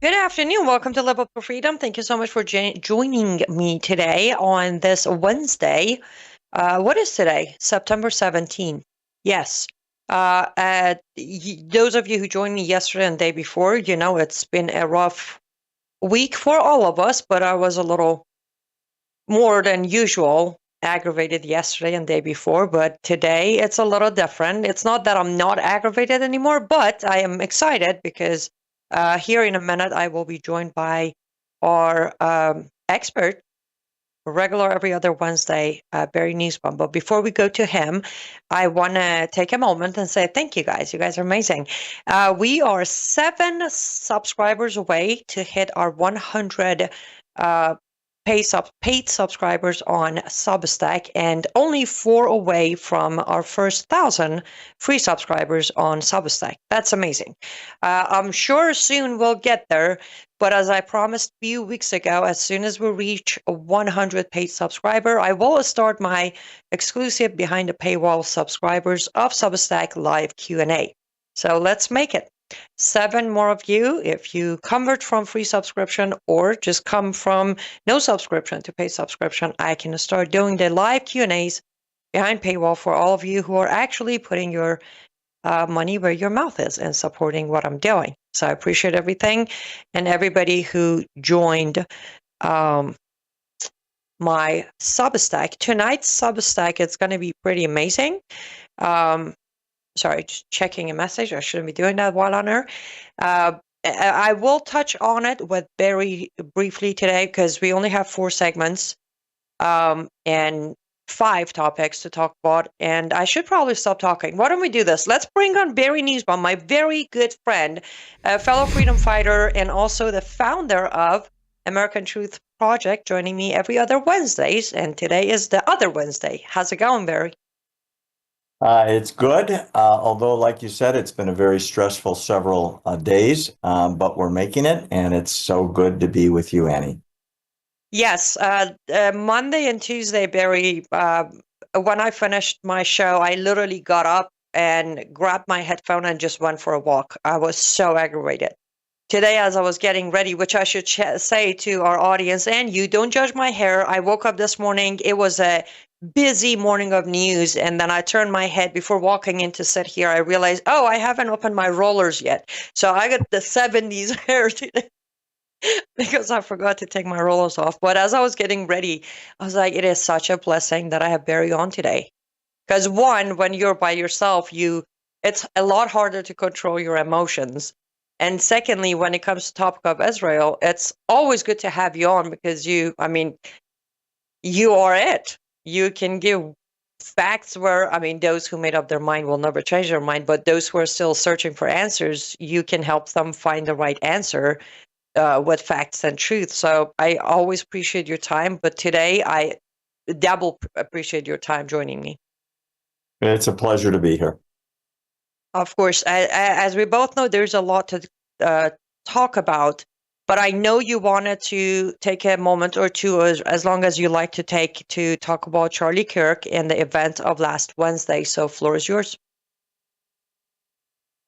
Good afternoon. Welcome to Live Up for Freedom. Thank you so much for joining me today on this Wednesday. What is today? September 17th. Yes. Those of you who joined me yesterday and the day before, you know it's been a rough week for all of us, but I was a little more than usual aggravated yesterday and the day before, but today it's a little different. It's not that I'm not aggravated anymore, but I am excited because here in a minute I will be joined by our expert, regular every other Wednesday, Barry Nussbaum. But before we go to him, I want to take a moment and say thank you guys. You guys are amazing. We are 7 subscribers away to hit our 100 paid subscribers on Substack, and only 4 away from our first 1,000 free subscribers on Substack. That's amazing. I'm sure soon we'll get there, but as I promised a few weeks ago, as soon as we reach 100 paid subscriber, I will start my exclusive behind the paywall subscribers of Substack live Q&A. So let's make it. 7 more of you, if you convert from free subscription or just come from no subscription to paid subscription, I can start doing the live Q&As behind paywall for all of you who are actually putting your money where your mouth is and supporting what I'm doing. So I appreciate everything and everybody who joined my Substack. Tonight's Substack is going to be pretty amazing. Sorry, just checking a message. I shouldn't be doing that while on air. I will touch on it with very briefly today because we only have 4 segments and 5 topics to talk about, and I should probably stop talking. Why don't we do this? Let's bring on Barry Nussbaum, my very good friend, a fellow freedom fighter, and also the founder of American Truth Project, joining me every other Wednesdays, and today is the other Wednesday. How's it going, Barry? It's good, although, like you said, it's been a very stressful several days, but we're making it, and it's so good to be with you, Annie. Yes, Monday and Tuesday, Barry, when I finished my show, I literally got up and grabbed my headphone and just went for a walk. I was so aggravated. Today, as I was getting ready, which I should say to our audience and you, don't judge my hair. I woke up this morning. It was a busy morning of news. And then I turned my head before walking in to sit here. I realized, oh, I haven't opened my rollers yet. So I got the 70s hair today because I forgot to take my rollers off. But as I was getting ready, I was like, it is such a blessing that I have Barry on today. Because one, when you're by yourself, it's a lot harder to control your emotions. And secondly, when it comes to topic of Israel, it's always good to have you on because you are it. You can give facts where, those who made up their mind will never change their mind, but those who are still searching for answers, you can help them find the right answer with facts and truth. So I always appreciate your time, but today I double appreciate your time joining me. It's a pleasure to be here. Of course, as we both know, there's a lot to talk about, but I know you wanted to take a moment or two, as long as you like to take, to talk about Charlie Kirk and the event of last Wednesday. So floor is yours.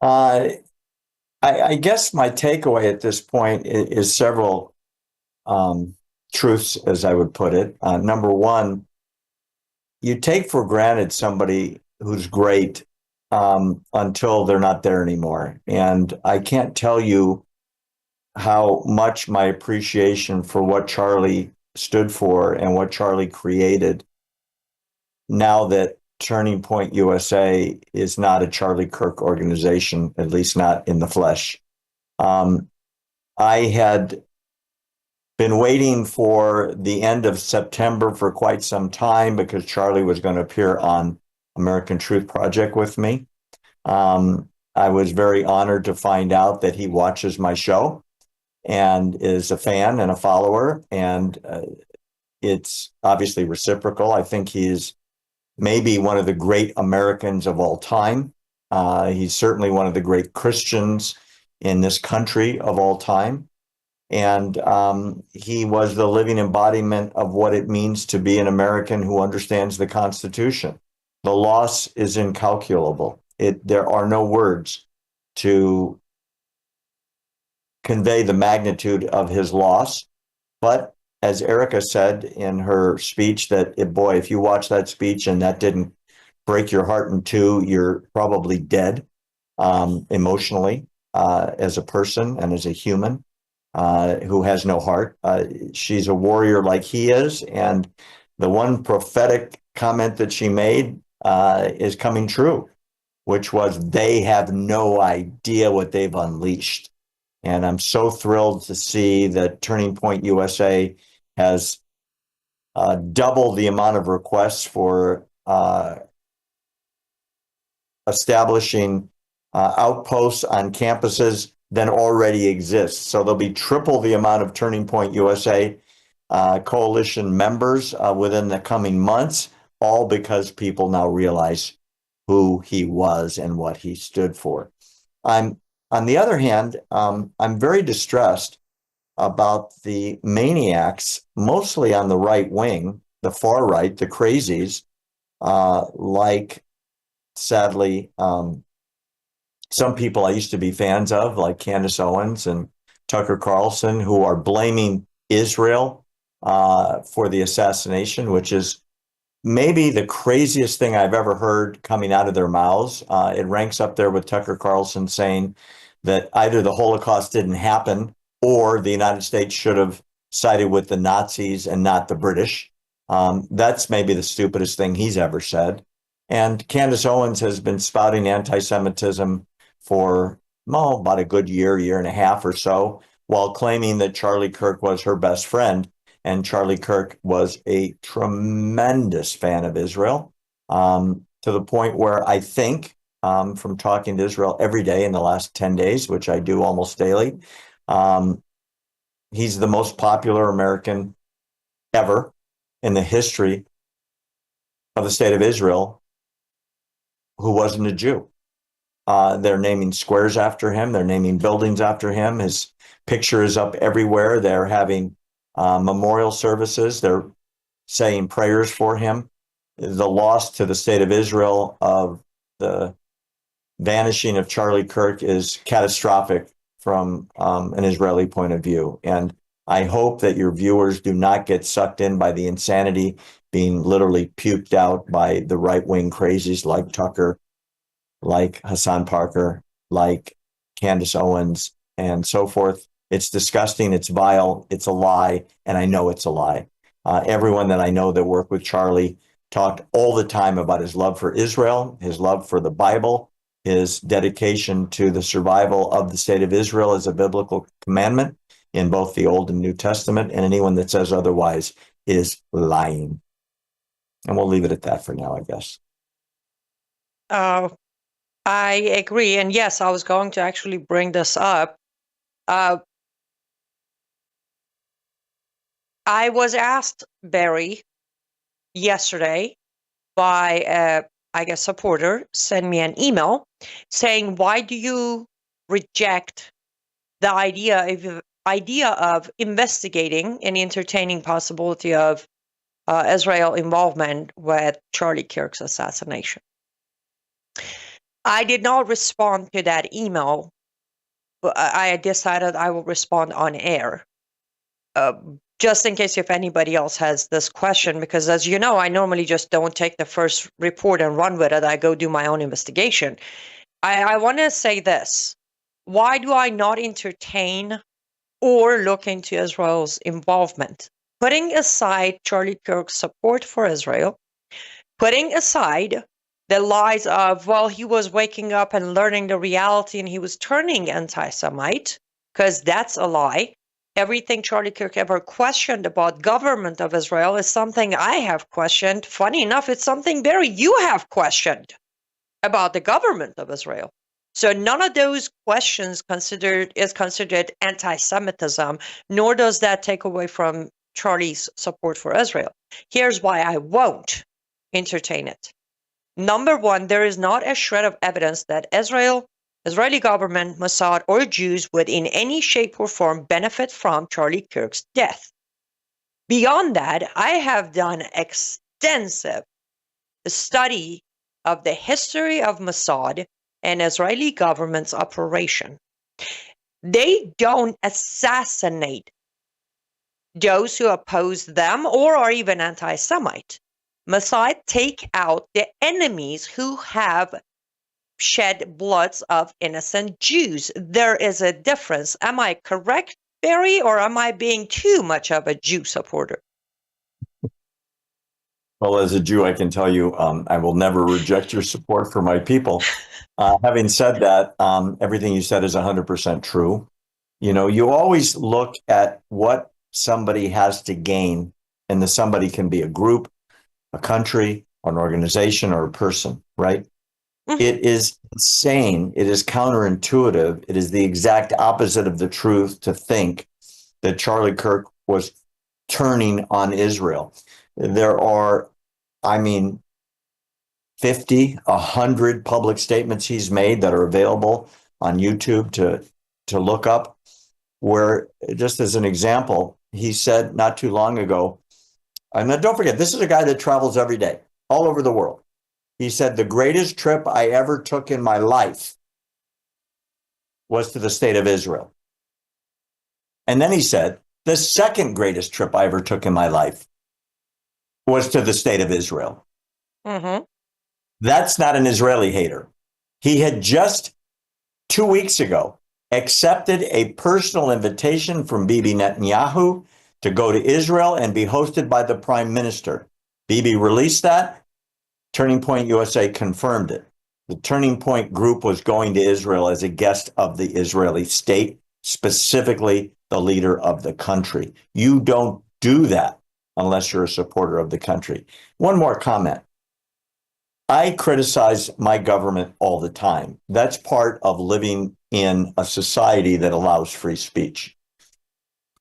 I guess my takeaway at this point is several truths, as I would put it. Number one, you take for granted somebody who's great until they're not there anymore. And I can't tell you how much my appreciation for what Charlie stood for and what Charlie created, now that Turning Point USA is not a Charlie Kirk organization, at least not in the flesh. I had been waiting for the end of September for quite some time because Charlie was going to appear on American Truth Project with me. I was very honored to find out that he watches my show and is a fan and a follower, and it's obviously reciprocal. I think he's maybe one of the great Americans of all time. He's certainly one of the great Christians in this country of all time. And he was the living embodiment of what it means to be an American who understands the Constitution. The loss is incalculable. There are no words to convey the magnitude of his loss. But as Erica said in her speech, that boy, if you watch that speech and that didn't break your heart in two, you're probably dead emotionally as a person and as a human who has no heart. She's a warrior like he is. And the one prophetic comment that she made is coming true, which was they have no idea what they've unleashed. And I'm so thrilled to see that Turning Point USA has doubled the amount of requests for establishing outposts on campuses than already exists. So there'll be triple the amount of Turning Point USA coalition members within the coming months, all because people now realize who he was and what he stood for. On the other hand, I'm very distressed about the maniacs, mostly on the right wing, the far right, the crazies, like, sadly, some people I used to be fans of, like Candace Owens and Tucker Carlson, who are blaming Israel for the assassination, which is maybe the craziest thing I've ever heard coming out of their mouths. It ranks up there with Tucker Carlson saying that either the Holocaust didn't happen or the United States should have sided with the Nazis and not the British. That's maybe the stupidest thing he's ever said. And Candace Owens has been spouting anti-Semitism for about a good year and a half or so, while claiming that Charlie Kirk was her best friend. And Charlie Kirk was a tremendous fan of Israel, to the point where I think, from talking to Israel every day in the last 10 days, which I do almost daily, he's the most popular American ever in the history of the state of Israel who wasn't a Jew. They're naming squares after him. They're naming buildings after him. His picture is up everywhere. They're having memorial services. They're saying prayers for him. The loss to the state of Israel of the vanishing of Charlie Kirk is catastrophic from an Israeli point of view. And I hope that your viewers do not get sucked in by the insanity being literally puked out by the right-wing crazies like Tucker, like Hassan Parker, like Candace Owens, and so forth. It's disgusting, it's vile, it's a lie, and I know it's a lie. Everyone that I know that worked with Charlie talked all the time about his love for Israel, his love for the Bible, his dedication to the survival of the state of Israel as a biblical commandment in both the Old and New Testament, and anyone that says otherwise is lying. And we'll leave it at that for now, I guess. I agree. And yes, I was going to actually bring this up. I was asked, Barry, yesterday by I guess supporter sent me an email saying, why do you reject the idea of investigating and entertaining possibility of Israel involvement with Charlie Kirk's assassination? I did not respond to that email. I decided I will respond on air, just in case if anybody else has this question, because as you know, I normally just don't take the first report and run with it. I go do my own investigation. I want to say this. Why do I not entertain or look into Israel's involvement? Putting aside Charlie Kirk's support for Israel, putting aside the lies of, well, he was waking up and learning the reality and he was turning anti-Semite, because that's a lie. Everything Charlie Kirk ever questioned about government of Israel is something I have questioned. Funny enough, it's something, Barry, you have questioned about the government of Israel. So none of those questions is considered anti-Semitism, nor does that take away from Charlie's support for Israel. Here's why I won't entertain it. Number one, there is not a shred of evidence that Israeli government, Mossad, or Jews would in any shape or form benefit from Charlie Kirk's death. Beyond that, I have done extensive study of the history of Mossad and Israeli government's operation. They don't assassinate those who oppose them or are even anti-Semite. Mossad take out the enemies who have shed bloods of innocent Jews. There is a difference. Am I correct, Barry, or am I being too much of a Jew supporter? Well, as a Jew, I can tell you, I will never reject your support for my people. Having said that, everything you said is 100% true. You know, you always look at what somebody has to gain, and the somebody can be a group, a country, an organization, or a person, right? It is insane. It is counterintuitive. It is the exact opposite of the truth to think that Charlie Kirk was turning on Israel. There are, I mean, 50, 100 public statements he's made that are available on YouTube to look up, where, just as an example, he said not too long ago, and then don't forget, this is a guy that travels every day, all over the world. He said, the greatest trip I ever took in my life was to the state of Israel. And then he said, the second greatest trip I ever took in my life was to the state of Israel. Mm-hmm. That's not an Israeli hater. He had just 2 weeks ago accepted a personal invitation from Bibi Netanyahu to go to Israel and be hosted by the prime minister. Bibi released that. Turning Point USA confirmed it. The Turning Point group was going to Israel as a guest of the Israeli state, specifically the leader of the country. You don't do that unless you're a supporter of the country. One more comment. I criticize my government all the time. That's part of living in a society that allows free speech.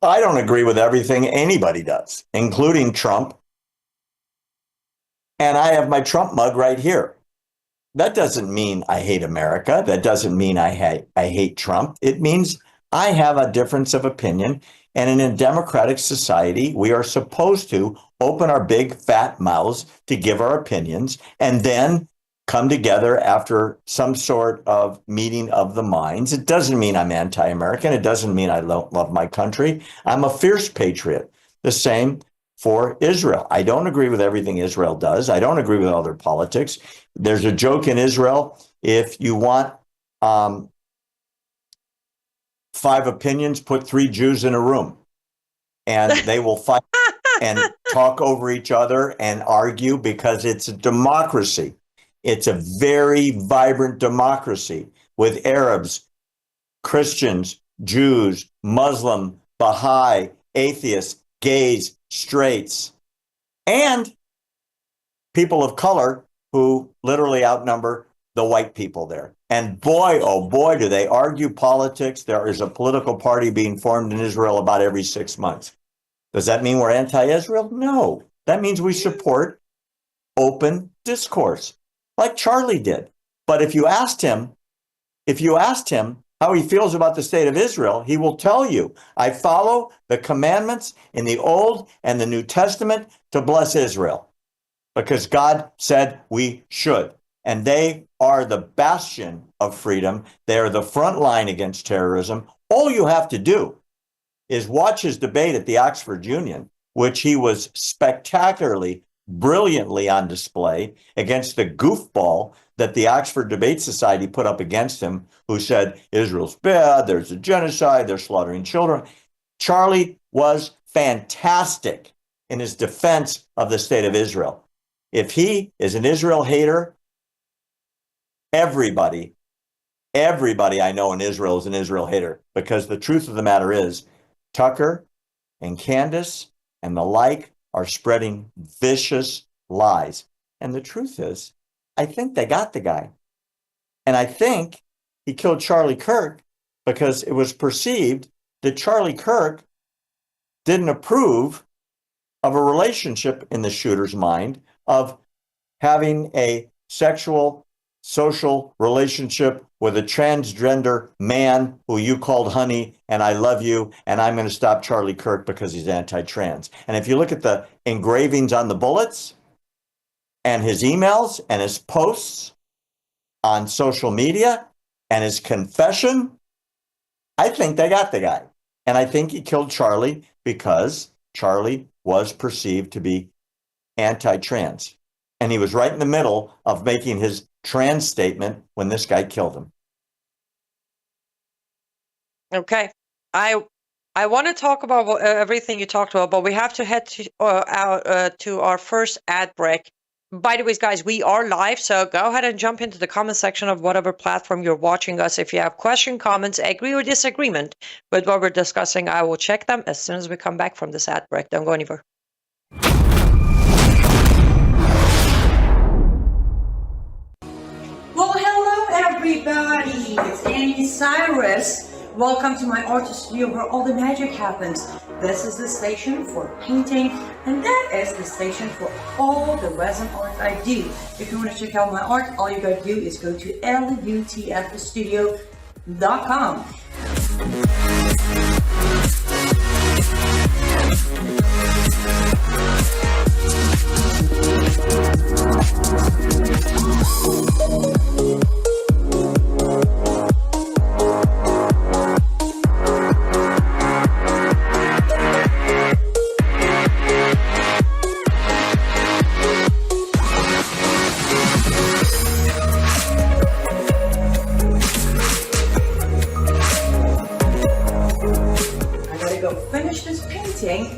I don't agree with everything anybody does, including Trump. And I have my Trump mug right here. That doesn't mean I hate America. That doesn't mean I hate Trump. It means I have a difference of opinion. And in a democratic society, we are supposed to open our big fat mouths to give our opinions and then come together after some sort of meeting of the minds. It doesn't mean I'm anti-American. It doesn't mean I don't love my country. I'm a fierce patriot. The same for Israel. I don't agree with everything Israel does. I don't agree with all their politics. There's a joke in Israel. If you want 5 opinions, put 3 Jews in a room and they will fight and talk over each other and argue because it's a democracy. It's a very vibrant democracy with Arabs, Christians, Jews, Muslim, Baha'i, atheists, gays, straights, and people of color who literally outnumber the white people there. And boy, oh boy, do they argue politics. There is a political party being formed in Israel about every 6 months. Does that mean we're anti-Israel? No. That means we support open discourse, like Charlie did. But if you asked him how he feels about the state of Israel, he will tell you, I follow the commandments in the Old and the New Testament to bless Israel because God said we should. And they are the bastion of freedom. They are the front line against terrorism. All you have to do is watch his debate at the Oxford Union, which he was spectacularly, brilliantly on display against the goofball that the Oxford Debate Society put up against him, who said, Israel's bad, there's a genocide, they're slaughtering children. Charlie was fantastic in his defense of the state of Israel. If he is an Israel hater, everybody I know in Israel is an Israel hater, because the truth of the matter is Tucker and Candace and the like are spreading vicious lies. And the truth is, I think they got the guy. And I think he killed Charlie Kirk because it was perceived that Charlie Kirk didn't approve of a relationship in the shooter's mind of having a sexual, social relationship with a transgender man who you called honey, and I love you, and I'm going to stop Charlie Kirk because he's anti-trans. And if you look at the engravings on the bullets and his emails and his posts on social media and his confession, I think they got the guy. And I think he killed Charlie because Charlie was perceived to be anti-trans. And he was right in the middle of making his trans statement when this guy killed him. Okay. I want to talk about everything you talked about, but we have to head to our first ad break. By the way, guys, we are live, so go ahead and jump into the comment section of whatever platform you're watching us. If you have question, comments, agree or disagreement with what we're discussing, I will check them as soon as we come back from this ad break. Don't go anywhere. Well, hello, everybody. It's Anni Cyrus. Welcome to my art studio where all the magic happens. This is the station for painting, and that is the station for all the resin art I do. If you want to check out my art, all you gotta do is go to lutfstudio.com.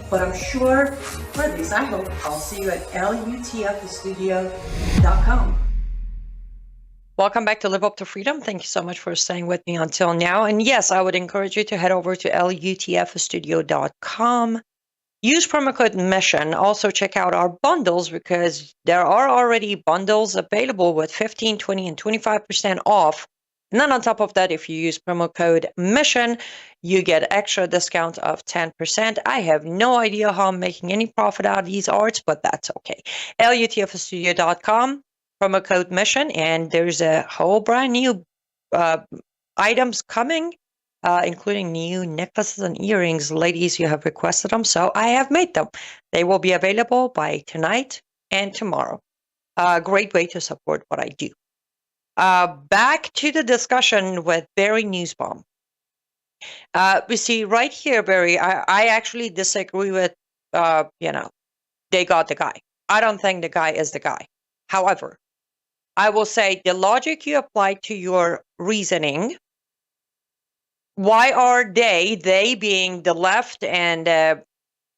But I'm sure, or at least I hope, I'll see you at lutfstudio.com. Welcome back to Live Up to Freedom. Thank you so much for staying with me until now. And yes, I would encourage you to head over to lutfstudio.com. Use promo code MISSION. Also check out our bundles because there are already bundles available with 15, 20, and 25% off. And then on top of that, if you use promo code MISSION, you get extra discount of 10%. I have no idea how I'm making any profit out of these arts, but that's okay. lutfstudio.com, promo code MISSION, and there's a whole brand new items coming, including new necklaces and earrings. Ladies, you have requested them, so I have made them. They will be available by tonight and tomorrow. Great way to support what I do. Back to the discussion with Barry Nussbaum. We see right here, Barry, I actually disagree with, they got the guy. I don't think the guy is the guy. However, I will say the logic you apply to your reasoning, why are they being the left and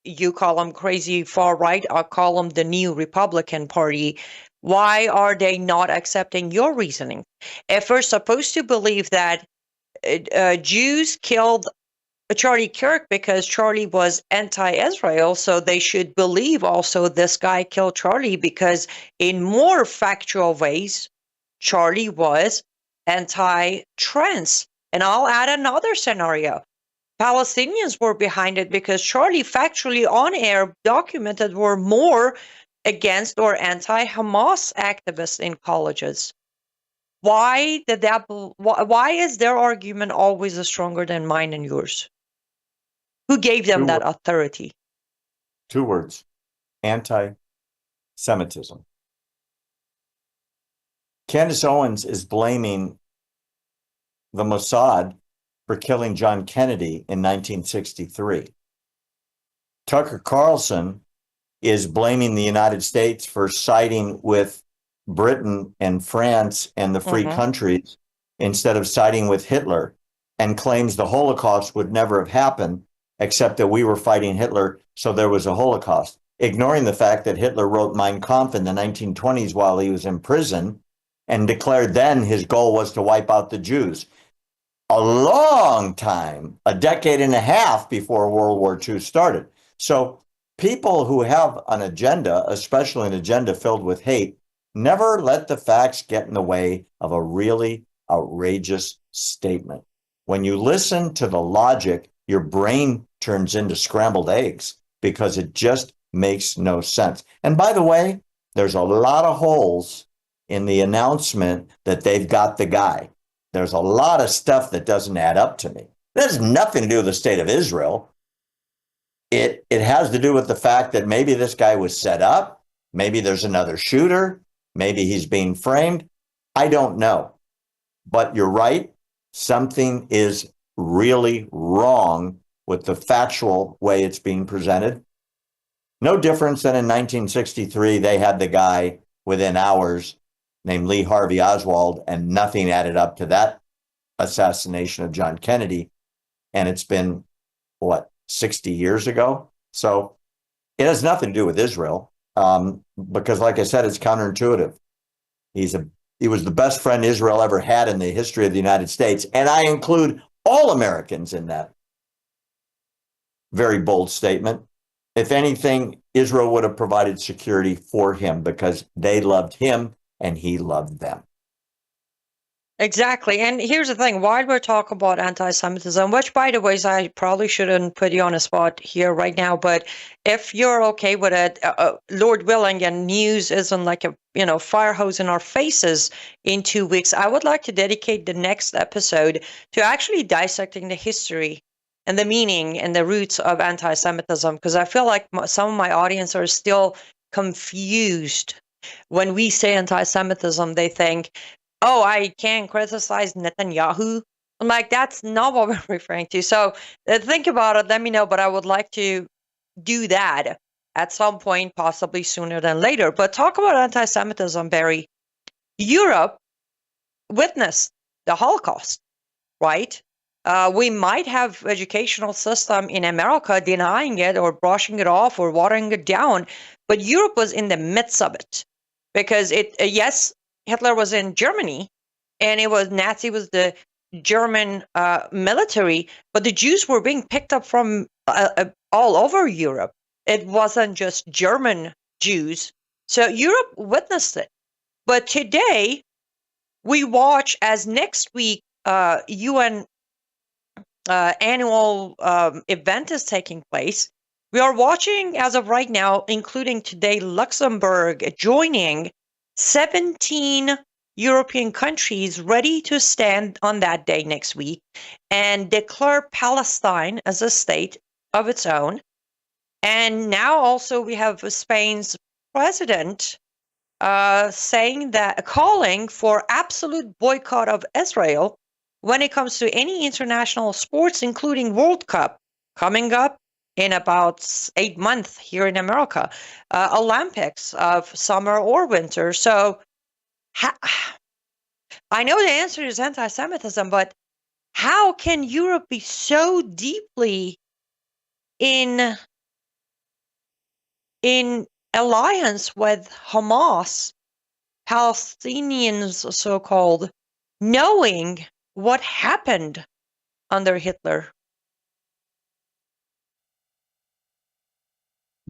you call them crazy far right, I'll call them the new Republican Party. Why are they not accepting your reasoning? If we're supposed to believe that Jews killed Charlie Kirk because Charlie was anti-Israel, so they should believe also this guy killed Charlie because in more factual ways, Charlie was anti-trans. And I'll add another scenario. Palestinians were behind it because Charlie factually on air documented were more against or anti-Hamas activists in colleges. Why is their argument always stronger than mine and yours? Who gave them that authority? 2 words: anti-Semitism. Candace Owens is blaming the Mossad for killing John Kennedy in 1963. Tucker Carlson is blaming the United States for siding with Britain and France and the free countries instead of siding with Hitler, and claims the Holocaust would never have happened except that we were fighting Hitler, so there was a Holocaust, ignoring the fact that Hitler wrote Mein Kampf in the 1920s while he was in prison and declared then his goal was to wipe out the Jews. A long time, a decade and a half before World War II started. So people who have an agenda, especially an agenda filled with hate, never let the facts get in the way of a really outrageous statement. When you listen to the logic, your brain turns into scrambled eggs because it just makes no sense. And by the way, there's a lot of holes in the announcement that they've got the guy. There's a lot of stuff that doesn't add up to me. It has nothing to do with the state of Israel. It has to do with the fact that maybe this guy was set up. Maybe there's another shooter. Maybe he's being framed. I don't know. But you're right. Something is really wrong with the factual way it's being presented. No difference than in 1963, they had the guy within hours named Lee Harvey Oswald, and nothing added up to that assassination of John Kennedy. And it's been, what, 60 years ago? So it has nothing to do with Israel, because, like I said, it's counterintuitive. He was the best friend Israel ever had in the history of the United States, and I include all Americans in that very bold statement. If anything, Israel would have provided security for him because they loved him and he loved them. Exactly. And here's the thing, while we're talking about anti-Semitism, which, by the way, I probably shouldn't put you on a spot here right now, but if you're okay with it, Lord willing, and news isn't like a fire hose in our faces in 2 weeks, I would like to dedicate the next episode to actually dissecting the history and the meaning and the roots of anti-Semitism, because I feel like some of my audience are still confused. When we say anti-Semitism, they think, oh, I can't criticize Netanyahu. I'm like, that's not what we're referring to. So think about it. Let me know. But I would like to do that at some point, possibly sooner than later. But talk about anti-Semitism, Barry. Europe witnessed the Holocaust, right? We might have educational system in America denying it or brushing it off or watering it down. But Europe was in the midst of it because yes, Hitler was in Germany, and Nazi was the German military, but the Jews were being picked up from all over Europe. It wasn't just German Jews. So Europe witnessed it. But today, we watch as next week UN annual event is taking place. We are watching, as of right now, including today, Luxembourg joining 17 European countries ready to stand on that day next week and declare Palestine as a state of its own. And now also we have Spain's president calling for absolute boycott of Israel when it comes to any international sports, including World Cup coming up in about 8 months here in America, Olympics of summer or winter. So I know the answer is anti-Semitism, but how can Europe be so deeply in alliance with Hamas, Palestinians so-called, knowing what happened under Hitler?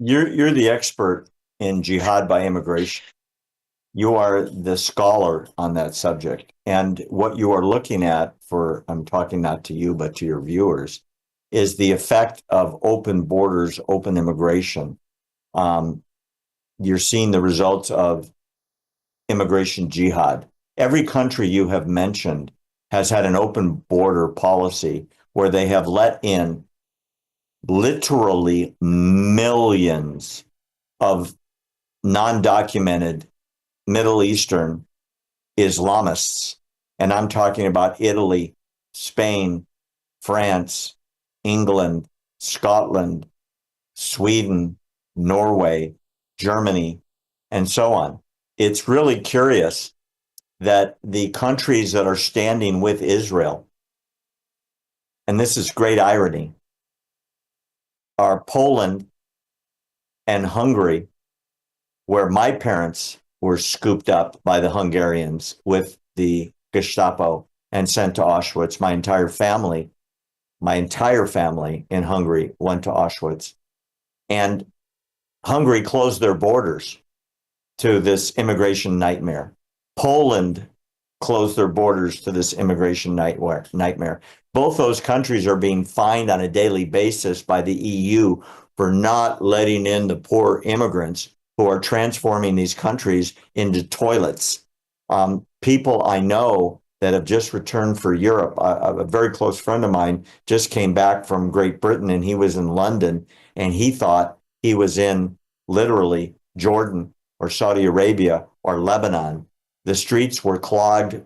You're the expert in jihad by immigration. You are the scholar on that subject. And what you are looking at, I'm talking not to you, but to your viewers, is the effect of open borders, open immigration. You're seeing the results of immigration jihad. Every country you have mentioned has had an open border policy where they have let in literally millions of non-documented Middle Eastern Islamists. And I'm talking about Italy, Spain, France, England, Scotland, Sweden, Norway, Germany, and so on. It's really curious that the countries that are standing with Israel, and this is great irony, are Poland and Hungary, where my parents were scooped up by the Hungarians with the Gestapo and sent to Auschwitz. My entire family in Hungary went to Auschwitz. And Hungary closed their borders to this immigration nightmare. Poland closed their borders to this immigration nightmare. Both those countries are being fined on a daily basis by the EU for not letting in the poor immigrants who are transforming these countries into toilets. People I know that have just returned for Europe, a very close friend of mine just came back from Great Britain, and he was in London, and he thought he was in literally Jordan or Saudi Arabia or Lebanon. The streets were clogged.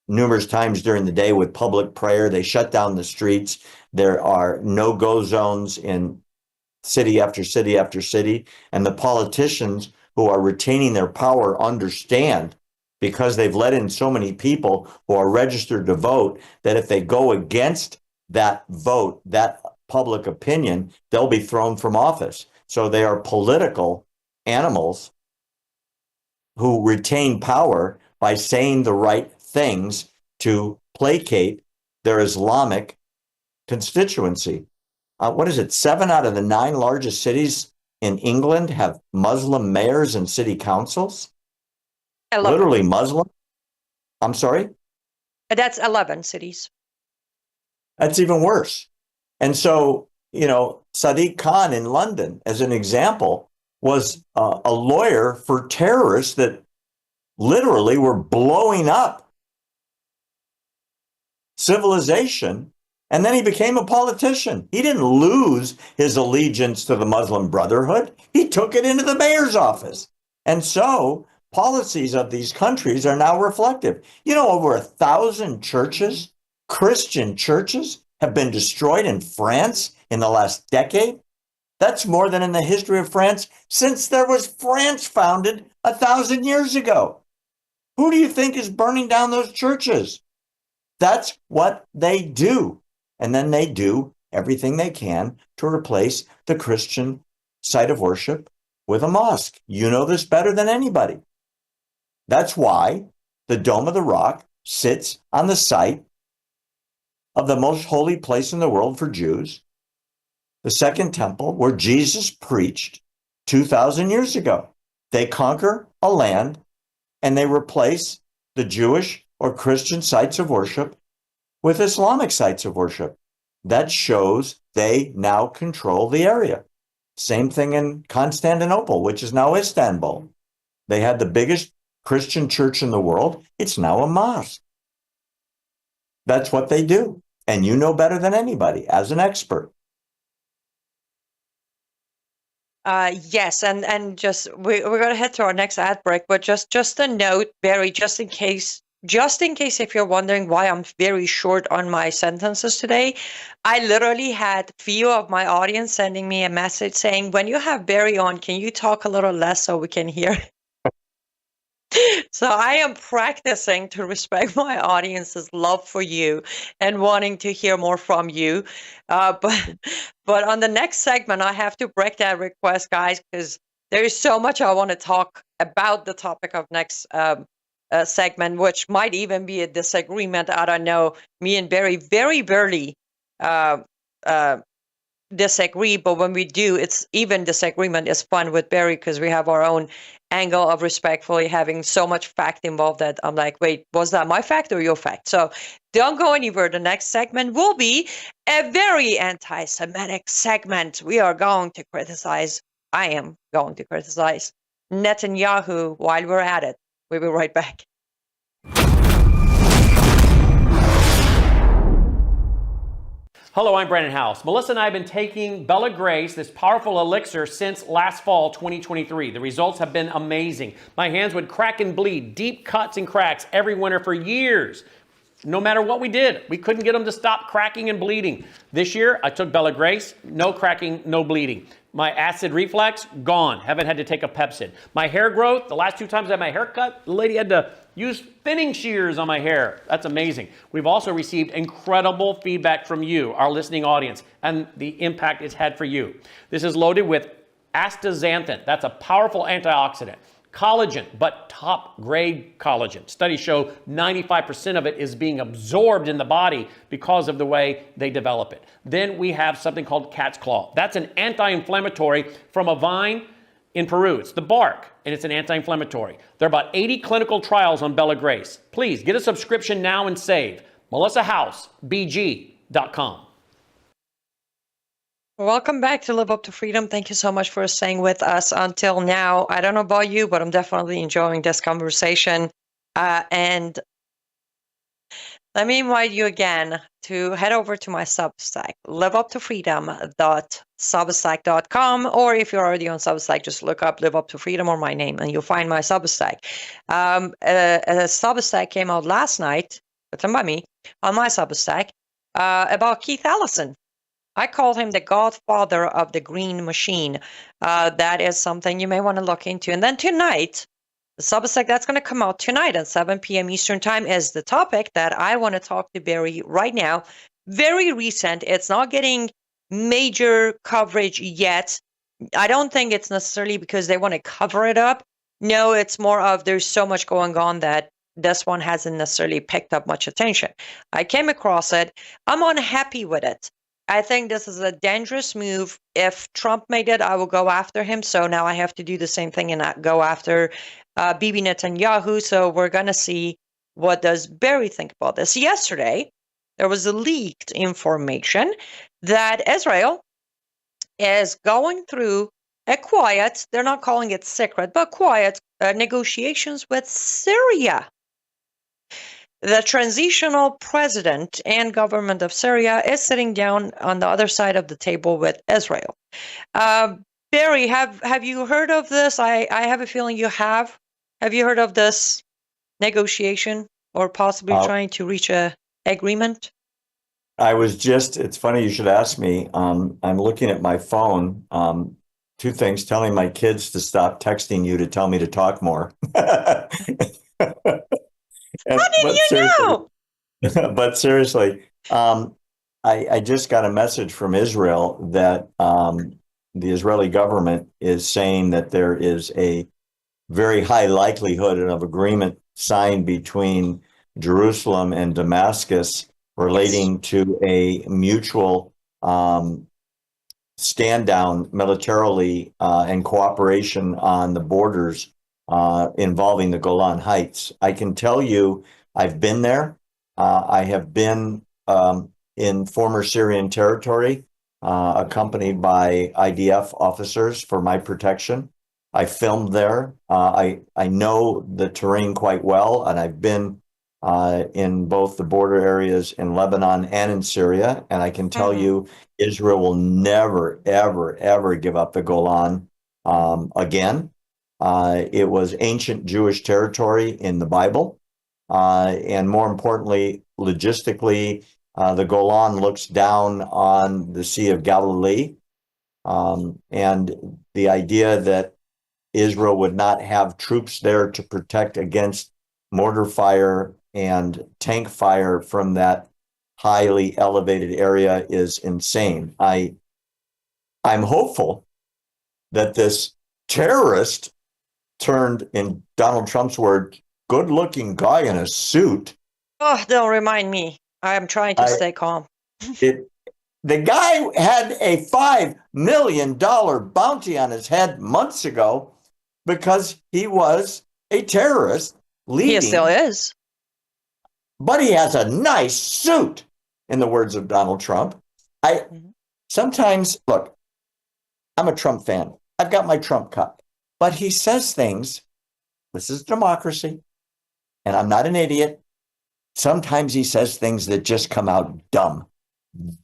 numerous times during the day with public prayer. They shut down the streets. There are no-go zones in city after city after city. And the politicians who are retaining their power understand, because they've let in so many people who are registered to vote, that if they go against that vote, that public opinion, they'll be thrown from office. So they are political animals who retain power by saying the right things to placate their Islamic constituency. What is it? 7 out of the 9 largest cities in England have Muslim mayors and city councils. 11. Literally Muslim. I'm sorry? That's 11 cities. That's even worse. And so, Sadiq Khan in London, as an example, was a lawyer for terrorists that literally were blowing up civilization. And then he became a politician. He didn't lose his allegiance to the Muslim Brotherhood. He took it into the mayor's office. And so policies of these countries are now reflective. Over 1,000 churches, Christian churches, have been destroyed in France in the last decade. That's more than in the history of France since there was France founded 1,000 years ago. Who do you think is burning down those churches? That's what they do. And then they do everything they can to replace the Christian site of worship with a mosque. You know this better than anybody. That's why the Dome of the Rock sits on the site of the most holy place in the world for Jews, the Second Temple, where Jesus preached 2,000 years ago. They conquer a land and they replace the Jewish or Christian sites of worship with Islamic sites of worship. That shows they now control the area. Same thing in Constantinople, which is now Istanbul. They had the biggest Christian church in the world. It's now a mosque. That's what they do. And you know better than anybody as an expert. Yes, and just we're going to head to our next ad break, but just a note, Barry, just in case if you're wondering why I'm very short on my sentences today, I literally had few of my audience sending me a message saying, when you have Barry on, can you talk a little less so we can hear? So I am practicing to respect my audience's love for you and wanting to hear more from you. But on the next segment, I have to break that request, guys, because there is so much I want to talk about the topic of next segment, which might even be a disagreement. I don't know. Me and Barry very rarely disagree, but when we do, it's even disagreement is fun with Barry because we have our own angle of respectfully having so much fact involved that I'm like, wait, was that my fact or your fact? So don't go anywhere. The next segment will be a very anti-Semitic segment. I am going to criticize Netanyahu while we're at it. We'll be right back. Hello, I'm Brandon House. Melissa and I have been taking Bella Grace, this powerful elixir, since last fall, 2023. The results have been amazing. My hands would crack and bleed, deep cuts and cracks every winter for years. No matter what we did, we couldn't get them to stop cracking and bleeding. This year, I took Bella Grace, no cracking, no bleeding. My acid reflux, gone. Haven't had to take a Pepsid. My hair growth, the last 2 times I had my hair cut, the lady had to use thinning shears on my hair. That's amazing. We've also received incredible feedback from you, our listening audience, and the impact it's had for you. This is loaded with astaxanthin. That's a powerful antioxidant. Collagen, but top grade collagen. Studies show 95% of it is being absorbed in the body because of the way they develop it. Then we have something called cat's claw. That's an anti-inflammatory from a vine in Peru. It's the bark, and it's an anti-inflammatory. There are about 80 clinical trials on Bella Grace. Please get a subscription now and save. MelissaHousebg.com. Welcome back to Live Up to Freedom. Thank you so much for staying with us until now. I don't know about you, but I'm definitely enjoying this conversation. And let me invite you again to head over to my Substack, liveuptofreedom.substack.com, or if you're already on Substack, just look up Live Up to Freedom or my name, and you'll find my Substack. A Substack came out last night written by me on my Substack, about Keith Ellison. I call him the godfather of the green machine. That is something you may want to look into. And then tonight, the Substack that's going to come out tonight at 7 p.m. Eastern Time is the topic that I want to talk to Barry right now. Very recent. It's not getting major coverage yet. I don't think it's necessarily because they want to cover it up. No, it's more of there's so much going on that this one hasn't necessarily picked up much attention. I came across it. I'm unhappy with it. I think this is a dangerous move. If Trump made it, I will go after him. So now I have to do the same thing and not go after Bibi Netanyahu. So we're going to see what does Barry think about this. Yesterday, there was a leaked information that Israel is going through a quiet, they're not calling it secret, but quiet negotiations with Syria. The transitional president and government of Syria is sitting down on the other side of the table with Israel. Barry, have you heard of this? I have a feeling you have. Have you heard of this negotiation or possibly trying to reach a agreement? It's funny you should ask me. I'm looking at my phone. Two things, telling my kids to stop texting you to tell me to talk more. How did you know? But seriously, I just got a message from Israel that the Israeli government is saying that there is a very high likelihood of agreement signed between Jerusalem and Damascus relating to a mutual stand down militarily and cooperation on the borders involving the Golan Heights. I can tell you, I've been there. I have been in former Syrian territory, accompanied by IDF officers for my protection. I filmed there. I know the terrain quite well, and I've been in both the border areas in Lebanon and in Syria. And I can tell you, Israel will never, ever, ever give up the Golan again. It was ancient Jewish territory in the Bible. And more importantly, logistically, the Golan looks down on the Sea of Galilee. And the idea that Israel would not have troops there to protect against mortar fire and tank fire from that highly elevated area is insane. I'm hopeful that this terrorist turned, in Donald Trump's word, good-looking guy in a suit. Oh, don't remind me. I'm trying to stay calm. The guy had a $5 million bounty on his head months ago because he was a terrorist leading. He still is. But he has a nice suit, in the words of Donald Trump. Sometimes, look, I'm a Trump fan. I've got my Trump cup. But he says things, this is democracy, and I'm not an idiot. Sometimes he says things that just come out dumb.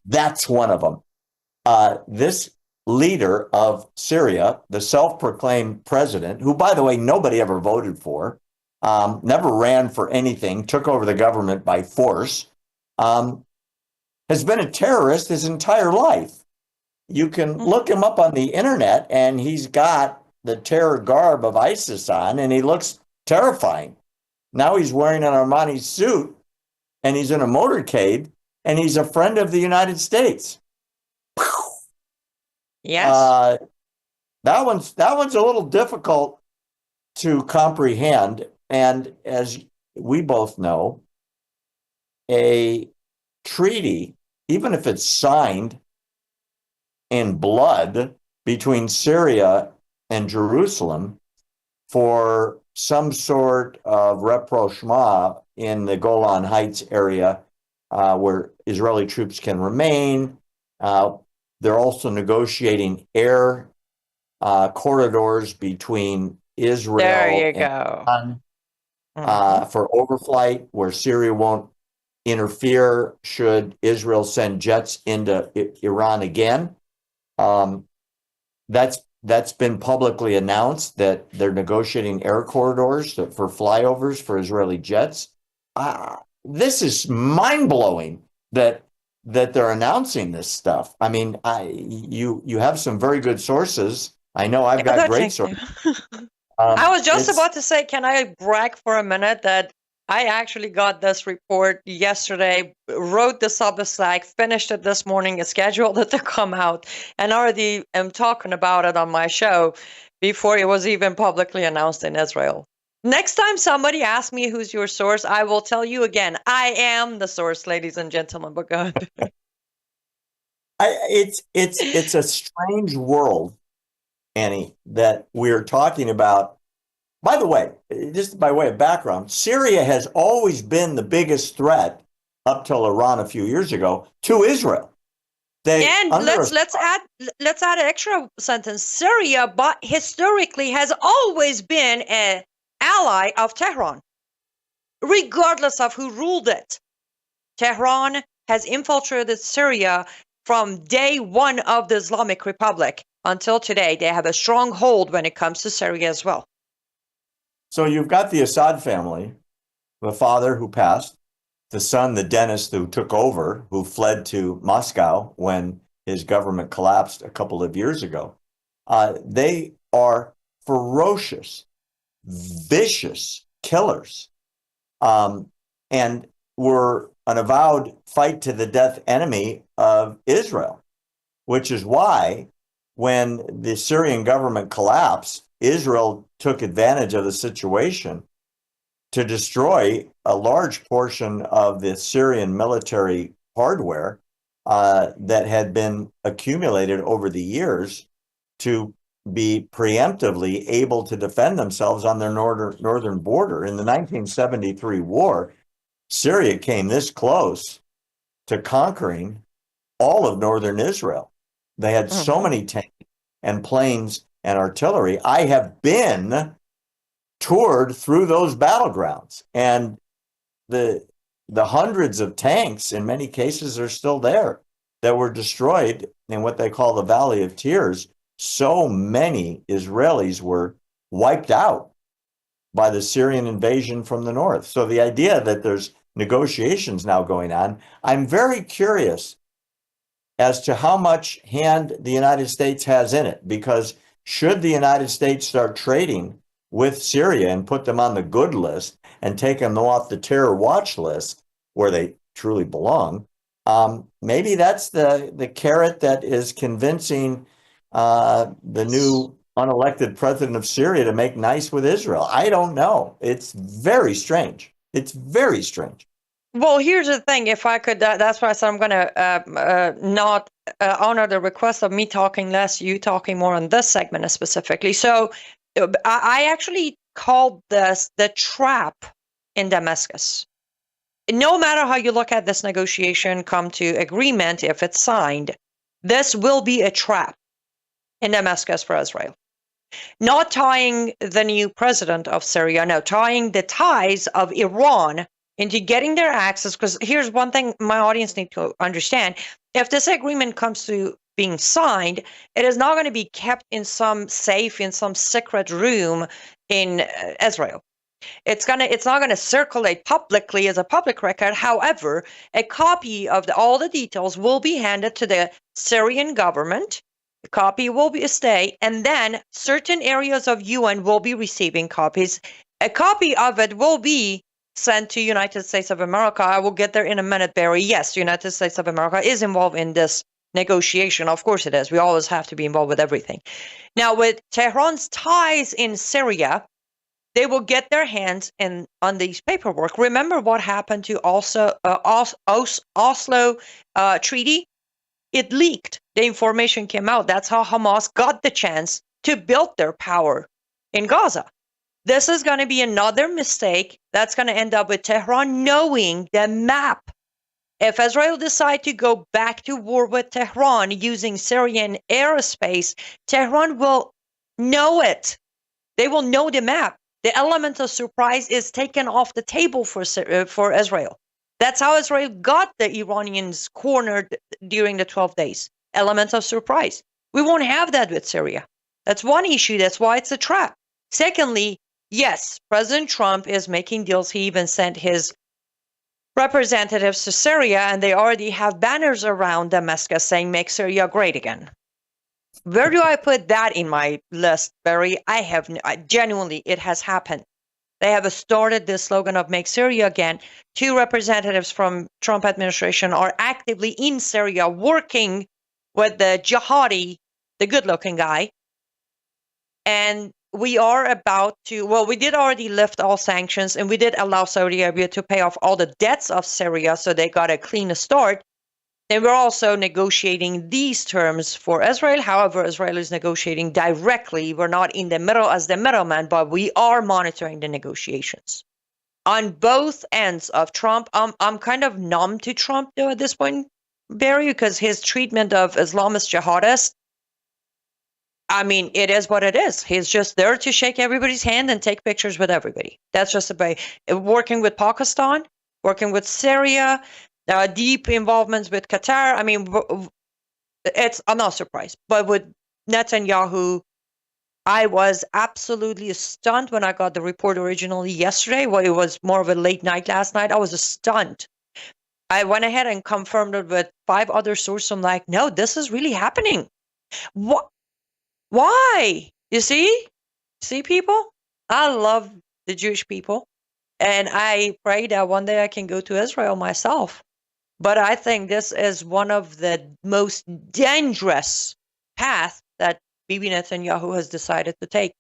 That's one of them. This leader of Syria, the self-proclaimed president, who, by the way, nobody ever voted for, never ran for anything, took over the government by force, has been a terrorist his entire life. You can look him up on the internet, and he's got the terror garb of ISIS on, and he looks terrifying. Now he's wearing an Armani suit, and he's in a motorcade, and he's a friend of the United States. Yes. That one's a little difficult to comprehend. And as we both know, a treaty, even if it's signed in blood between Syria and Jerusalem for some sort of rapprochement in the Golan Heights area where Israeli troops can remain. They're also negotiating air corridors between Israel and Iran for overflight, where Syria won't interfere should Israel send jets into Iran again. That's been publicly announced, that they're negotiating air corridors for flyovers for Israeli jets. this is mind-blowing that they're announcing this stuff. I mean, you have some very good sources. I know I've got great sources. I was just about to say, can I brag for a minute that I actually got this report yesterday, wrote the Substack, finished it this morning, scheduled it to come out, and already am talking about it on my show before it was even publicly announced in Israel. Next time somebody asks me who's your source, I will tell you again, I am the source, ladies and gentlemen. But go ahead. It's a strange world, Annie, that we're talking about. By the way, just by way of background, Syria has always been the biggest threat up till Iran a few years ago to Israel. Let's add an extra sentence. Syria, but historically, has always been an ally of Tehran, regardless of who ruled it. Tehran has infiltrated Syria from day one of the Islamic Republic until today. They have a strong hold when it comes to Syria as well. So you've got the Assad family, the father who passed, the son, the dentist who took over, who fled to Moscow when his government collapsed a couple of years ago. They are ferocious, vicious killers, and were an avowed fight to the death enemy of Israel, which is why when the Syrian government collapsed, Israel took advantage of the situation to destroy a large portion of the Syrian military hardware that had been accumulated over the years to be preemptively able to defend themselves on their northern border. In the 1973 war, Syria came this close to conquering all of northern Israel. They had so many tanks and planes and artillery. I have been toured through those battlegrounds, and the hundreds of tanks, in many cases, are still there that were destroyed in what they call the Valley of Tears. So many Israelis were wiped out by the Syrian invasion from the north. So the idea that there's negotiations now going on, I'm very curious as to how much hand the United States has in it, because should the United States start trading with Syria and put them on the good list and take them off the terror watch list where they truly belong, maybe that's the carrot that is convincing the new unelected president of Syria to make nice with Israel. I don't know. It's very strange. It's very strange. Well, here's the thing. If I could, that's why I said I'm going to not honor the request of me talking less, you talking more on this segment specifically. So I actually called this the trap in Damascus. No matter how you look at this negotiation, come to agreement, if it's signed, this will be a trap in Damascus for Israel. Not tying the new president of Syria, no, tying the ties of Iran into getting their access. Because here's one thing my audience need to understand. If this agreement comes to being signed, it is not going to be kept in some safe, in some secret room in Israel. It's not going to circulate publicly as a public record. However, a copy of all the details will be handed to the Syrian government. A copy will stay, and then certain areas of UN will be receiving copies. A copy of it will be sent to United States of America. I will get there in a minute, Barry. Yes, United States of America is involved in this negotiation. Of course it is. We always have to be involved with everything. Now, with Tehran's ties in Syria, they will get their hands on these paperwork. Remember what happened to Oslo Treaty? It leaked. The information came out. That's how Hamas got the chance to build their power in Gaza. This is going to be another mistake that's going to end up with Tehran knowing the map. If Israel decides to go back to war with Tehran using Syrian airspace, Tehran will know it. They will know the map. The element of surprise is taken off the table for Israel. That's how Israel got the Iranians cornered during the 12 days. Element of surprise. We won't have that with Syria. That's one issue. That's why it's a trap. Secondly, yes, President Trump is making deals. He even sent his representatives to Syria, and they already have banners around Damascus saying, "Make Syria great again." Where do I put that in my list, Barry? Genuinely, it has happened. They have started this slogan of "Make Syria again." 2 representatives from Trump administration are actively in Syria working with the jihadi, the good-looking guy. And we are about to, well, we did already lift all sanctions, and we did allow Saudi Arabia to pay off all the debts of Syria, so they got a clean start. And we're also negotiating these terms for Israel. However, Israel is negotiating directly. We're not in the middle as the middleman, but we are monitoring the negotiations. On both ends of Trump, I'm kind of numb to Trump, though, at this point, Barry, because his treatment of Islamist jihadists, I mean, it is what it is. He's just there to shake everybody's hand and take pictures with everybody. That's just about working with Pakistan, working with Syria, deep involvements with Qatar. I mean, I'm not surprised. But with Netanyahu, I was absolutely stunned when I got the report originally yesterday. Well, it was more of a late night last night. I was stunned. I went ahead and confirmed it with 5 other sources. I'm like, no, this is really happening. What? Why? You see? See, people? I love the Jewish people. And I pray that one day I can go to Israel myself. But I think this is one of the most dangerous paths that Bibi Netanyahu has decided to take.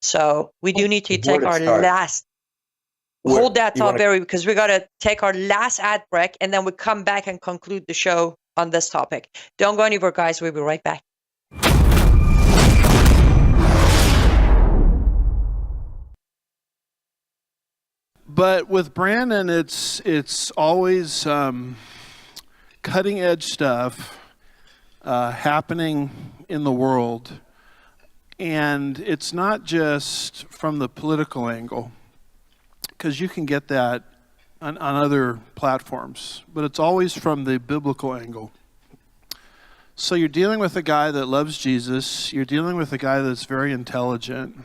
So we do need to take our last... Hold that thought, Barry, because we got to take our last ad break, and then we come back and conclude the show on this topic. Don't go anywhere, guys. We'll be right back. But with Brandon, it's always cutting edge stuff happening in the world, and it's not just from the political angle, because you can get that on other platforms, but it's always from the biblical angle. So you're dealing with a guy that loves Jesus, you're dealing with a guy that's very intelligent,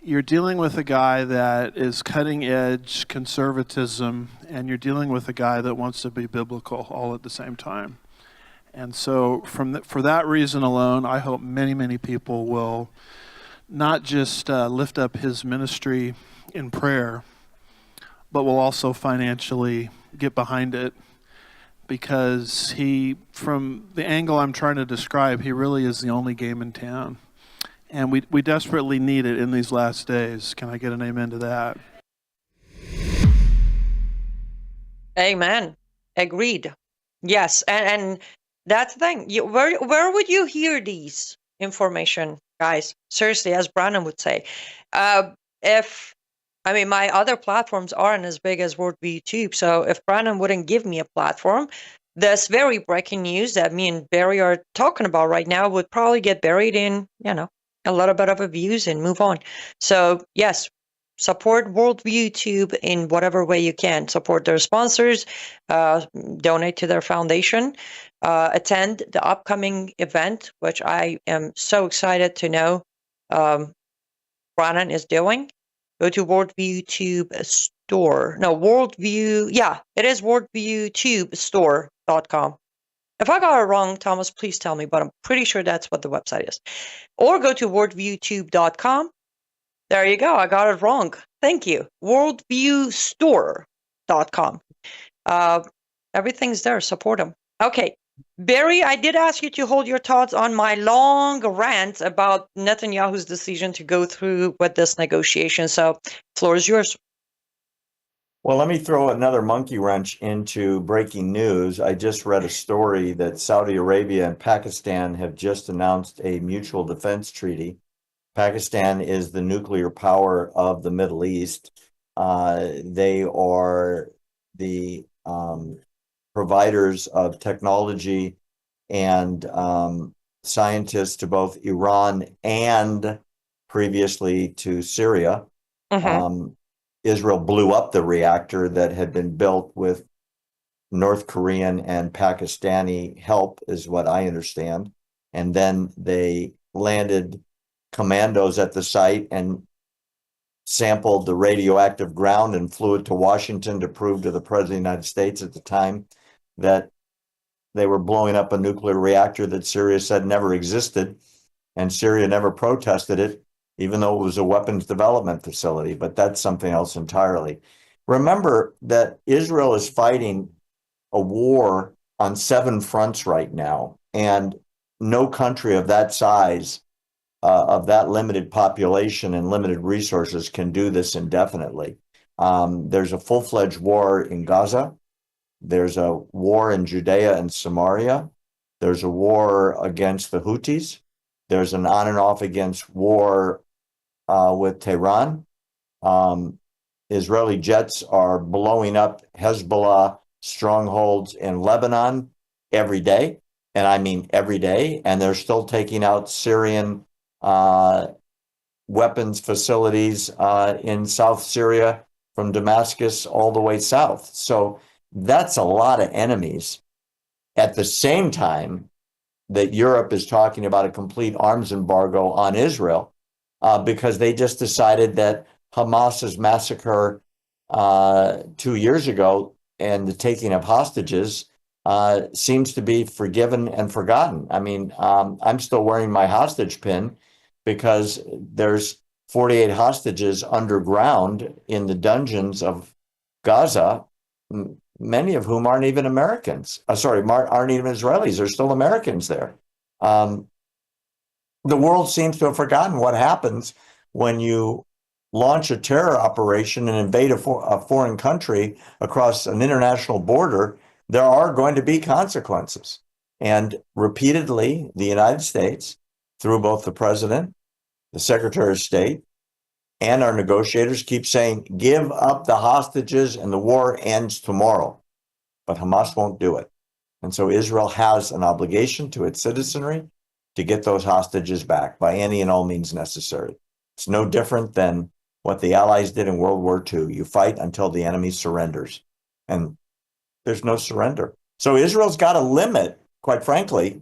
you're dealing with a guy that is cutting edge conservatism, and you're dealing with a guy that wants to be biblical all at the same time. And so for that reason alone, I hope many, many people will not just lift up his ministry in prayer, but will also financially get behind it, because from the angle I'm trying to describe, he really is the only game in town. And we desperately need it in these last days. Can I get an amen to that? Amen. Agreed. Yes, and that's the thing. Where would you hear these information, guys? Seriously, as Brandon would say. My other platforms aren't as big as Worldview YouTube, so if Brandon wouldn't give me a platform, this very breaking news that me and Barry are talking about right now would probably get buried in, a little bit of views and move on. So yes, support Worldview YouTube in whatever way you can. Support their sponsors, donate to their foundation, attend the upcoming event, which I am so excited to know Brandon is doing. Go to Worldview Tube Store. No, Worldview. Yeah, it is WorldviewTubeStore.com. If I got it wrong, Thomas, please tell me, but I'm pretty sure that's what the website is. Or go to WorldviewTube.com. There you go. I got it wrong. Thank you. WorldviewStore.com. Everything's there. Support them. Okay. Barry, I did ask you to hold your thoughts on my long rant about Netanyahu's decision to go through with this negotiation. So, floor is yours. Well, let me throw another monkey wrench into breaking news. I just read a story that Saudi Arabia and Pakistan have just announced a mutual defense treaty. Pakistan is the nuclear power of the Middle East. They are the providers of technology and scientists to both Iran and previously to Syria. Israel blew up the reactor that had been built with North Korean and Pakistani help, is what I understand. And then they landed commandos at the site and sampled the radioactive ground and flew it to Washington to prove to the President of the United States at the time that they were blowing up a nuclear reactor that Syria said never existed, and Syria never protested it, even though it was a weapons development facility. But that's something else entirely. Remember that Israel is fighting a war on 7 fronts right now, and no country of that size, of that limited population and limited resources, can do this indefinitely. There's a full-fledged war in Gaza. There's a war in Judea and Samaria. There's a war against the Houthis. There's an on and off against war with Tehran. Israeli jets are blowing up Hezbollah strongholds in Lebanon every day. And I mean every day. And they're still taking out Syrian weapons facilities in South Syria from Damascus all the way south. So that's a lot of enemies. At the same time that Europe is talking about a complete arms embargo on Israel, because they just decided that Hamas's massacre 2 years ago and the taking of hostages seems to be forgiven and forgotten. I mean, I'm still wearing my hostage pin because there's 48 hostages underground in the dungeons of Gaza, many of whom aren't even Americans. Aren't even Israelis. There's still Americans there. The world seems to have forgotten what happens when you launch a terror operation and invade a foreign country across an international border. There are going to be consequences. And repeatedly, the United States, through both the president, the Secretary of State, and our negotiators, keep saying, give up the hostages and the war ends tomorrow. But Hamas won't do it. And so Israel has an obligation to its citizenry to get those hostages back by any and all means necessary. It's no different than what the Allies did in World War II. You fight until the enemy surrenders. And there's no surrender. So Israel's got to limit, quite frankly,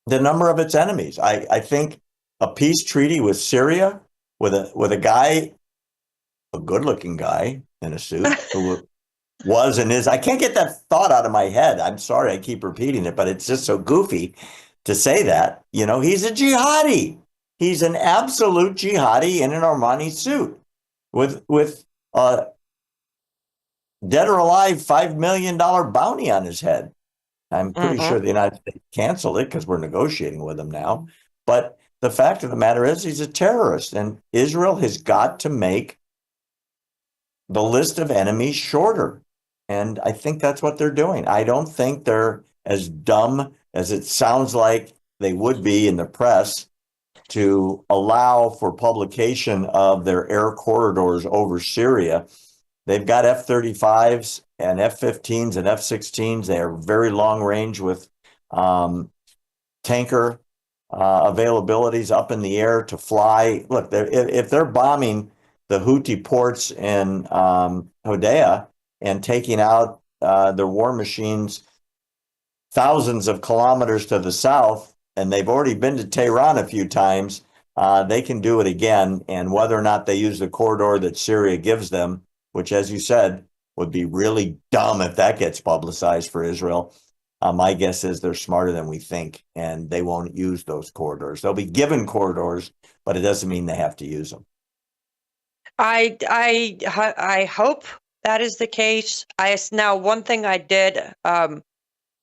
the number of its enemies. I think a peace treaty with Syria, with a guy, a good-looking guy in a suit, who was and is, I can't get that thought out of my head. I'm sorry, I keep repeating it, but it's just so goofy to say that. You know, he's a jihadi. He's an absolute jihadi in an Armani suit with dead or alive $5 million bounty on his head. I'm pretty sure the United States canceled it because we're negotiating with him now. But the fact of the matter is he's a terrorist, and Israel has got to make the list of enemies shorter. And I think that's what they're doing. I don't think they're as dumb as it sounds like they would be in the press to allow for publication of their air corridors over Syria. They've got F-35s and F-15s and F-16s. They are very long range with tanker availabilities up in the air to fly. Look, if they're bombing the Houthi ports in Hodea and taking out their war machines thousands of kilometers to the south, and they've already been to Tehran a few times, they can do it again. And whether or not they use the corridor that Syria gives them, which, as you said, would be really dumb if that gets publicized for Israel, my guess is they're smarter than we think, and they won't use those corridors. They'll be given corridors, but it doesn't mean they have to use them. I hope that is the case. Now, one thing I did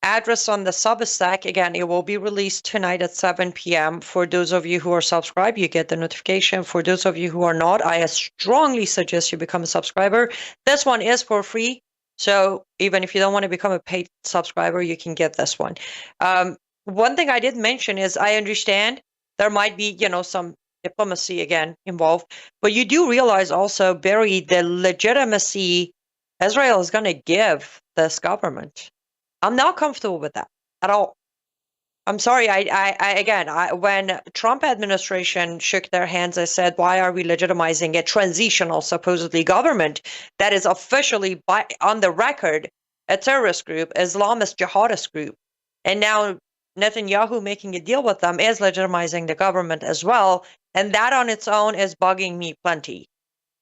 address on the Substack, again, it will be released tonight at 7 p.m. For those of you who are subscribed, you get the notification. For those of you who are not, I strongly suggest you become a subscriber. This one is for free. So even if you don't want to become a paid subscriber, you can get this one. One thing I did mention is I understand there might be, some diplomacy again involved, but you do realize also, Barry, the legitimacy Israel is going to give this government. I'm not comfortable with that at all. I'm sorry. When Trump administration shook their hands, I said, why are we legitimizing a transitional, supposedly government that is officially on the record a terrorist group, Islamist jihadist group? And now Netanyahu making a deal with them is legitimizing the government as well. And that on its own is bugging me plenty.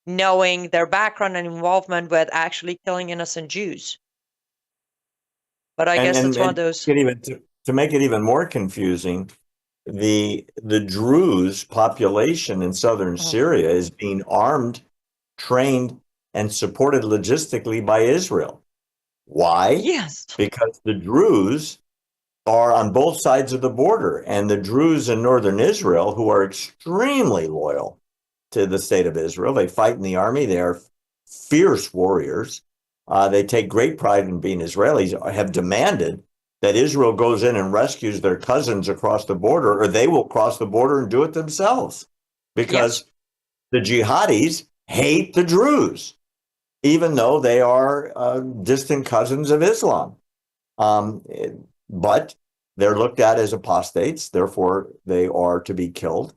knowing their background and involvement with actually killing innocent Jews. But I guess it's one of those. To make it even more confusing, the Druze population in southern Syria is being armed, trained, and supported logistically by Israel. Why? Yes. Because the Druze are on both sides of the border, and the Druze in northern Israel, who are extremely loyal to the state of Israel, they fight in the army, they are fierce warriors, they take great pride in being Israelis, have demanded that Israel goes in and rescues their cousins across the border, or they will cross the border and do it themselves, because the jihadis hate the Druze, even though they are distant cousins of Islam. But they're looked at as apostates, therefore they are to be killed.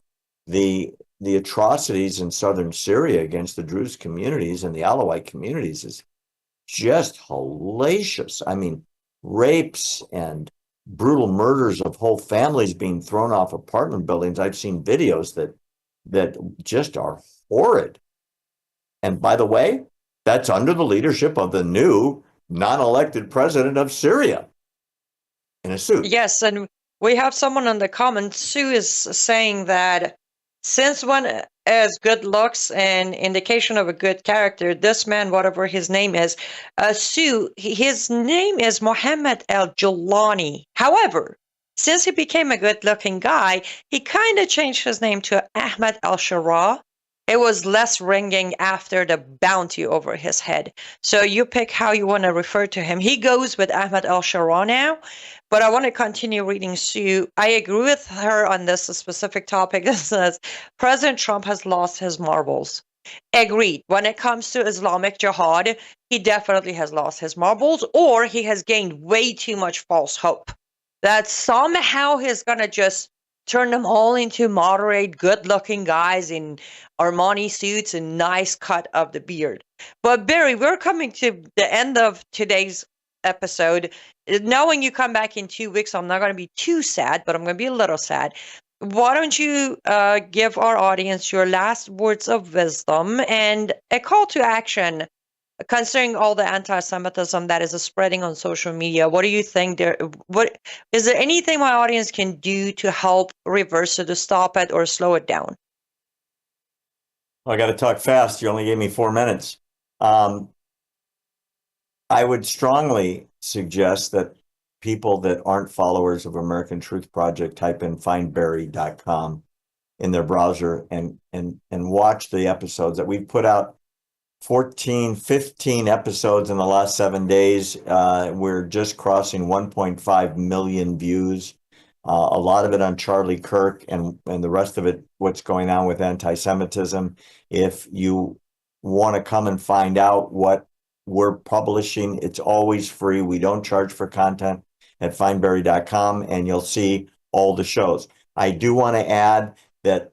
The atrocities in southern Syria against the Druze communities and the Alawite communities is just hellacious. I mean, rapes and brutal murders of whole families being thrown off apartment buildings. I've seen videos that just are horrid. And by the way, that's under the leadership of the new non-elected president of Syria in a suit. Yes, and we have someone in the comments. Sue is saying that since one has good looks and indication of a good character, this man, whatever his name is, Sue, his name is Mohammed al-Julani. However, since he became a good-looking guy, he kind of changed his name to Ahmed al-Shara. It was less ringing after the bounty over his head. So you pick how you want to refer to him. He goes with Ahmed al-Shara now, but I want to continue reading Sue. I agree with her on this specific topic. It says, President Trump has lost his marbles. Agreed. When it comes to Islamic Jihad, he definitely has lost his marbles, or he has gained way too much false hope that somehow he's going to just turn them all into moderate, good-looking guys in Armani suits and nice cut of the beard. But Barry, we're coming to the end of today's episode. Knowing you come back in 2 weeks, I'm not going to be too sad, but I'm going to be a little sad. Why don't you give our audience your last words of wisdom and a call to action considering all the anti-Semitism that is spreading on social media? What do you think there? What is there anything my audience can do to help reverse it, to stop it, or slow it down? I got to talk fast. You only gave me 4 minutes. I would strongly suggest that people that aren't followers of American Truth Project type in findbarry.com in their browser and watch the episodes that we've put out. 14, 15 episodes in the last 7 days. We're just crossing 1.5 million views. A lot of it on Charlie Kirk and the rest of it, what's going on with anti-Semitism. If you want to come and find out what we're publishing, it's always free. We don't charge for content at findbarry.com, and you'll see all the shows. I do want to add that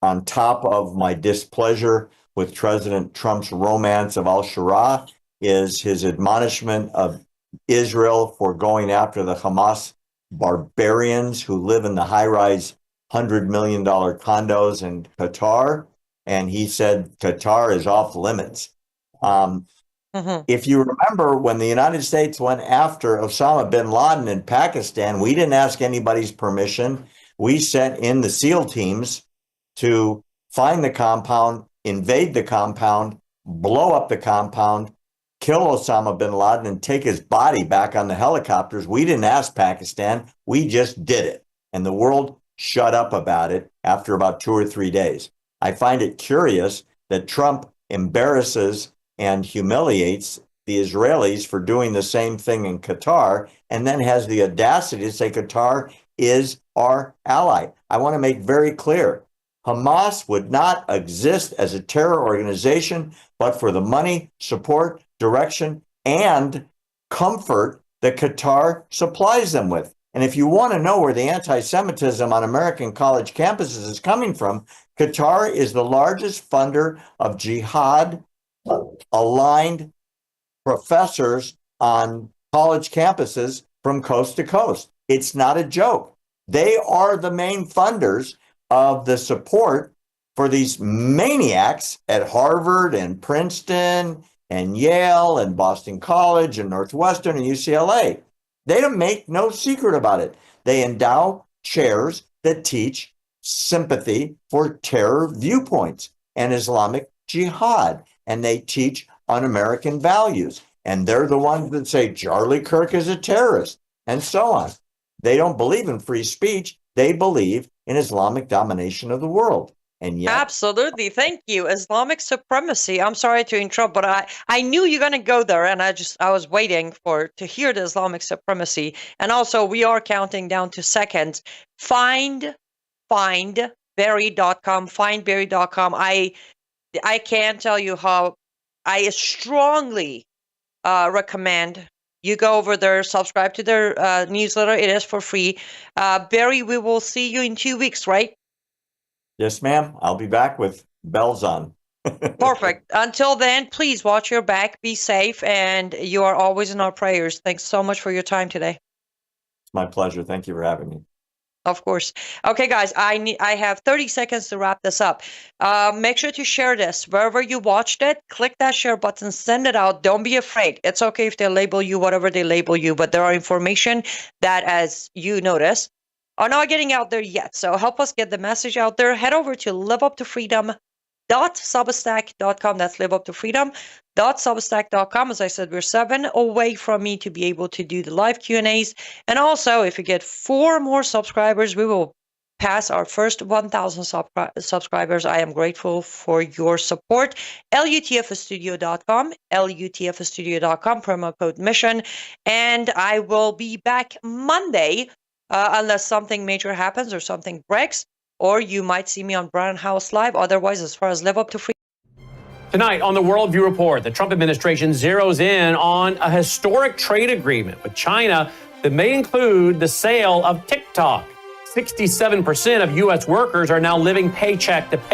on top of my displeasure with President Trump's romance of al-Shara is his admonishment of Israel for going after the Hamas barbarians who live in the high-rise $100 million condos in Qatar. And he said Qatar is off limits. If you remember, when the United States went after Osama bin Laden in Pakistan, we didn't ask anybody's permission. We sent in the SEAL teams to find the compound, invade the compound, blow up the compound, kill Osama bin Laden, and take his body back on the helicopters. We didn't ask Pakistan. We just did it. And the world shut up about it after about 2 or 3 days. I find it curious that Trump embarrasses and humiliates the Israelis for doing the same thing in Qatar, and then has the audacity to say Qatar is our ally. I want to make very clear, Hamas would not exist as a terror organization but for the money, support, direction, and comfort that Qatar supplies them with. And if you want to know where the anti-Semitism on American college campuses is coming from, Qatar is the largest funder of jihad-aligned professors on college campuses from coast to coast. It's not a joke. They are the main funders of the support for these maniacs at Harvard and Princeton and Yale and Boston College and Northwestern and UCLA. They don't make no secret about it. They endow chairs that teach sympathy for terror viewpoints and Islamic jihad, and they teach un-American values. And they're the ones that say Charlie Kirk is a terrorist and so on. They don't believe in free speech. They believe in Islamic domination of the world. And yet, absolutely. Thank you. Islamic supremacy. I'm sorry to interrupt, but I knew you're going to go there, and I was waiting to hear the Islamic supremacy. And also, we are counting down to seconds. Find Barry.com. Findbarry.com. I can't tell you how I strongly recommend you go over there, subscribe to their newsletter. It is for free. Barry, we will see you in 2 weeks, right? yes, ma'am. I'll be back with bells on. Perfect. Until then, please watch your back, be safe, and you are always in our prayers. Thanks so much for your time today. It's my pleasure. Thank you for having me. Of course. Okay, guys, I have 30 seconds to wrap this up. Make sure to share this. Wherever you watched it, click that share button, send it out. Don't be afraid. It's okay if they label you, whatever they label you, but there are information that, as you notice, are not getting out there yet. So help us get the message out there. Head over to liveuptofreedom.substack.com. That's liveuptofreedom.substack.com. As I said, we're 7 away from me to be able to do the live Q&As. And also, if we get 4 more subscribers, we will pass our first 1,000 subscribers. I am grateful for your support. LUTFstudio.com, LUTFstudio.com, promo code mission. And I will be back Monday, unless something major happens or something breaks, or you might see me on Brown House Live. Otherwise, as far as Live Up to Freedom. Tonight on the Worldview Report, the Trump administration zeroes in on a historic trade agreement with China that may include the sale of TikTok. 67% of U.S. workers are now living paycheck to paycheck.